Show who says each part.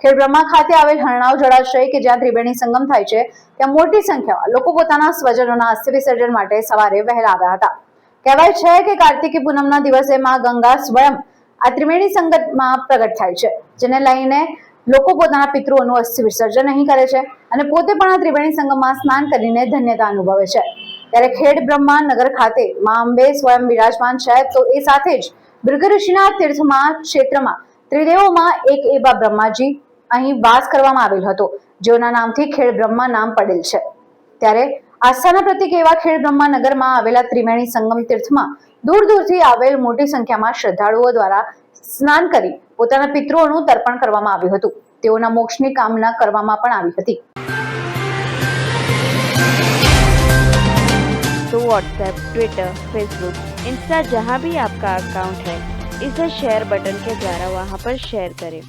Speaker 1: ખેડબ્રહ્મા ખાતે આવેલ હરણાવ જળાશય કે જ્યાં ત્રિવેણી સંગમ થાય છે ત્યાં મોટી સંખ્યામાં લોકો પોતાના સ્વજનોના અસ્થિ વિસર્જન માટે સવારે વહેલા આવ્યા હતા। કહેવાય છે કે કાર્તિકી પૂનમના દિવસે માં ગંગા સ્વયં આ ત્રિવેણી સંગમમાં પ્રગટ થાય છે, જેને લઈને લોકો પોતાના પિતૃઓનું અસ્થિ વિસર્જન અહીં કરે છે અને પોતે પણ આ ત્રિવેણી સંગમમાં સ્નાન કરીને ધન્યતા અનુભવે છે। ત્યારે ખેડબ્રહ્મા નગર ખાતે માં અંબે સ્વયં બિરાજમાન છે, તો એ સાથે જ ભૃગુ ઋષિના તીર્થમાં ક્ષેત્રમાં ત્રિદેવોમાં એક એવા બ્રહ્માજી અહીં વાસ કરવામાં આવેલ હતો, જેઓના નામથી ખેડબ્રહ્મા નામ પડેલ છે। ત્યારે આસ્થાના પ્રતીક એવા ખેડબ્રહ્મા નગરમાં આવેલા ત્રિવેણી સંગમ તીર્થમાં દૂર દૂરથી આવેલ મોટી સંખ્યામાં શ્રદ્ધાળુઓ દ્વારા સ્નાન કરી પોતાના પિતૃઓનું તર્પણ કરવામાં આવ્યું હતું। તેઓના મોક્ષની કામના કરવામાં પણ આવી હતી।
Speaker 2: तो व्हाट्सएप, ट्विटर, फेसबुक, इंस्टा जहाँ भी आपका अकाउंट है, इसे शेयर बटन के द्वारा वहाँ पर शेयर करें।